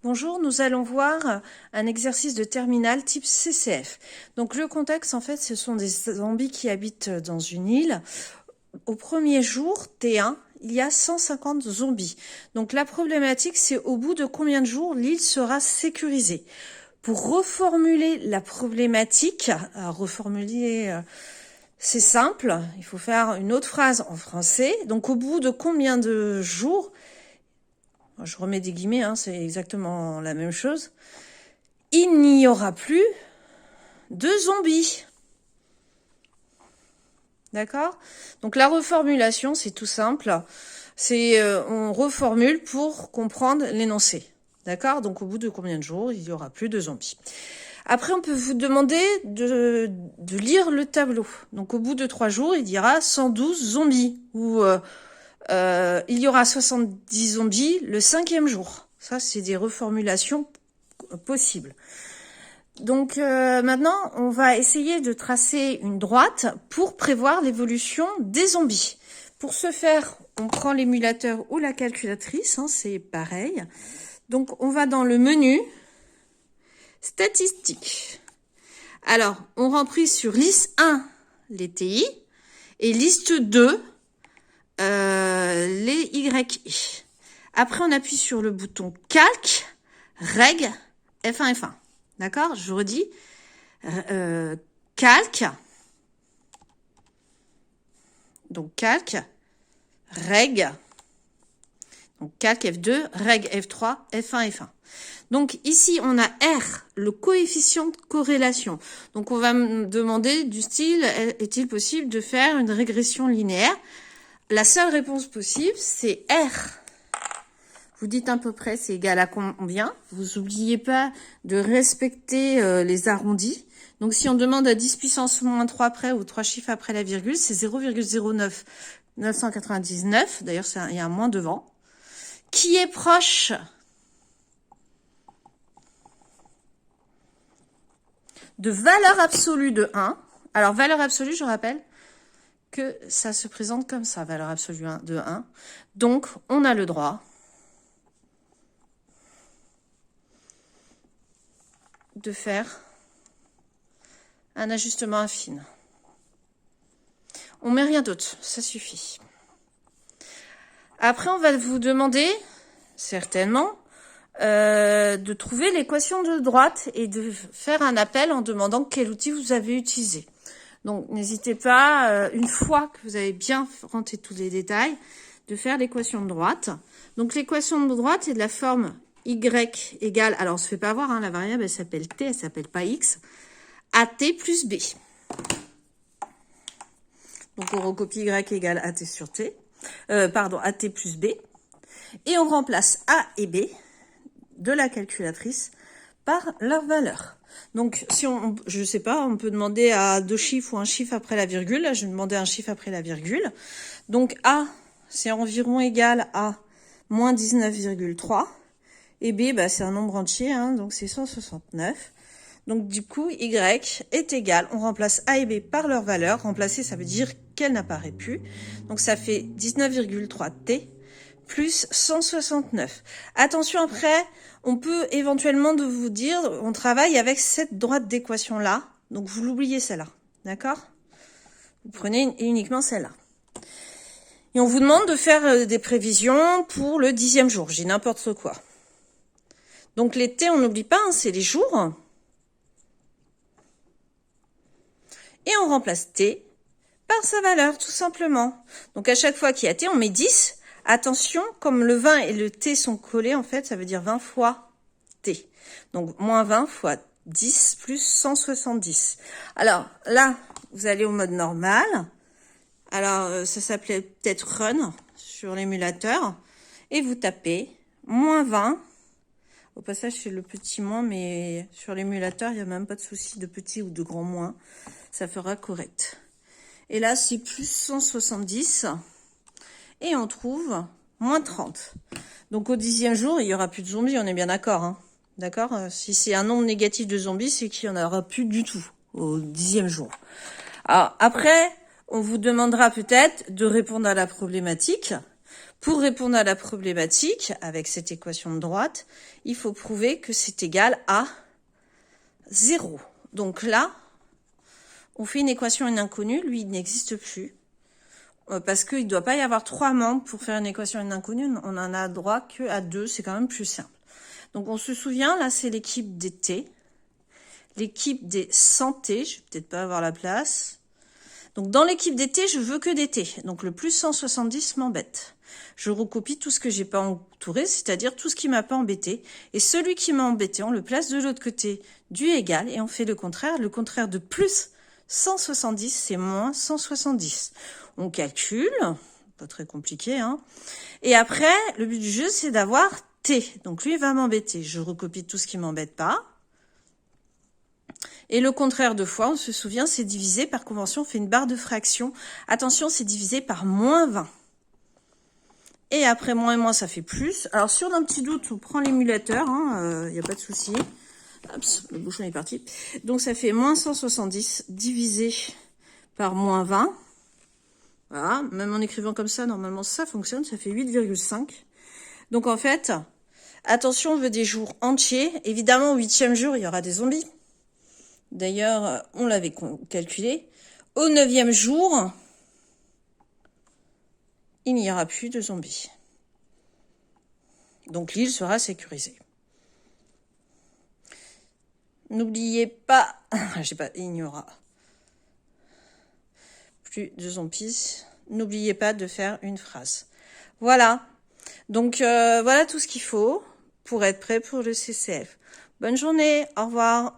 Bonjour, nous allons voir un exercice de terminale type CCF. Donc le contexte, en fait, ce sont des zombies qui habitent dans une île. Au premier jour, T1, il y a 150 zombies. Donc la problématique, c'est au bout de combien de jours l'île sera sécurisée. Pour reformuler la problématique, c'est simple, il faut faire une autre phrase en français. Donc au bout de combien de jours, je remets des guillemets, c'est exactement la même chose, il n'y aura plus de zombies. D'accord? Donc la reformulation, c'est tout simple. On reformule pour comprendre l'énoncé. D'accord? Donc au bout de combien de jours, il n'y aura plus de zombies. Après, on peut vous demander de lire le tableau. Donc au bout de 3 jours, il y aura 112 zombies. Ou il y aura 70 zombies le 5e jour. Ça, c'est des reformulations possibles. Donc maintenant, on va essayer de tracer une droite pour prévoir l'évolution des zombies. Pour ce faire, on prend l'émulateur ou la calculatrice, c'est pareil. Donc on va dans le menu statistiques. Alors, on remplit sur liste 1 les TI et liste 2 les YI. Après, on appuie sur le bouton calque, reg, F1, F1. D'accord? Je redis. Calque. Donc, calque, reg. Donc, calque F2, reg F3, F1, F1. Donc, ici, on a R, le coefficient de corrélation. Donc, on va me demander du style, est-il possible de faire une régression linéaire? La seule réponse possible, c'est R. Vous dites à peu près, c'est égal à combien? Vous n'oubliez pas de respecter les arrondis. Donc, si on demande à 10 puissance moins 3 près ou 3 chiffres après la virgule, c'est 0,0999. D'ailleurs, il y a un moins devant. Qui est proche de valeur absolue de 1. Alors, valeur absolue, je rappelle que ça se présente comme ça, valeur absolue de 1. Donc, on a le droit de faire un ajustement affine. On met rien d'autre, ça suffit. Après, on va vous demander, certainement, de trouver l'équation de droite et de faire un appel en demandant quel outil vous avez utilisé. Donc, n'hésitez pas, une fois que vous avez bien rentré tous les détails, de faire l'équation de droite. Donc, l'équation de droite est de la forme y égale, alors on se fait pas avoir, la variable, elle s'appelle t, elle s'appelle pas x, at plus b. Donc, on recopie y égale at sur t, at plus b. Et on remplace a et b de la calculatrice par leur valeur. Donc, si je sais pas, on peut demander à 2 chiffres ou un chiffre après la virgule. Là, je vais demander un chiffre après la virgule. Donc, A, c'est environ égal à moins 19,3. Et B, c'est un nombre entier, donc c'est 169. Donc, du coup, Y est égal. On remplace A et B par leur valeur. Remplacer, ça veut dire qu'elle n'apparaît plus. Donc, ça fait 19,3T plus 169. Attention, après, on peut éventuellement de vous dire, on travaille avec cette droite d'équation-là. Donc, vous l'oubliez celle-là. D'accord? Vous prenez uniquement celle-là. Et on vous demande de faire des prévisions pour le 10e jour. J'ai n'importe quoi. Donc, les T, on n'oublie pas, c'est les jours. Et on remplace T par sa valeur, tout simplement. Donc, à chaque fois qu'il y a T, on met 10. Attention, comme le 20 et le T sont collés, en fait, ça veut dire 20 fois T. Donc, moins 20 fois 10 plus 170. Alors, là, vous allez au mode normal. Alors, ça s'appelait peut-être Run sur l'émulateur. Et vous tapez moins 20. Au passage, c'est le petit moins, mais sur l'émulateur, il n'y a même pas de souci de petit ou de grand moins. Ça fera correct. Et là, c'est plus 170. Et on trouve moins 30. Donc, au 10e jour, il n'y aura plus de zombies, on est bien d'accord. D'accord? Si c'est un nombre négatif de zombies, c'est qu'il n'y en aura plus du tout au 10e jour. Alors, après, on vous demandera peut-être de répondre à la problématique Pour répondre à la problématique, avec cette équation de droite, il faut prouver que c'est égal à 0. Donc là, on fait une équation une inconnue, lui, il n'existe plus. Parce qu'il ne doit pas y avoir 3 membres pour faire une équation une inconnue, on en a droit qu'à 2, c'est quand même plus simple. Donc on se souvient, là c'est l'équipe des T, l'équipe des 100 T, je vais peut-être pas avoir la place. Donc dans l'équipe des T, je veux que des T, donc le plus 170 m'embête. Je recopie tout ce que j'ai pas entouré, c'est-à-dire tout ce qui m'a pas embêté. Et celui qui m'a embêté, on le place de l'autre côté du égal et on fait le contraire. Le contraire de plus 170, c'est moins 170. On calcule, pas très compliqué, hein. Et après, le but du jeu, c'est d'avoir T. Donc lui, il va m'embêter. Je recopie tout ce qui m'embête pas. Et le contraire de fois, on se souvient, c'est divisé par convention, on fait une barre de fraction. Attention, c'est divisé par moins 20. Et après, moins et moins, ça fait plus. Alors, sur un petit doute, on prend l'émulateur, hein, y a pas de souci. Hop, le bouchon est parti. Donc, ça fait moins 170 divisé par moins 20. Voilà, même en écrivant comme ça, normalement, ça fonctionne. Ça fait 8,5. Donc, en fait, attention, on veut des jours entiers. Évidemment, au 8e jour, il y aura des zombies. D'ailleurs, on l'avait calculé. Au 9e jour, il n'y aura plus de zombies. Donc l'île sera sécurisée. N'oubliez pas, il n'y aura plus de zombies. N'oubliez pas de faire une phrase. Voilà. Donc voilà tout ce qu'il faut pour être prêt pour le CCF. Bonne journée, au revoir.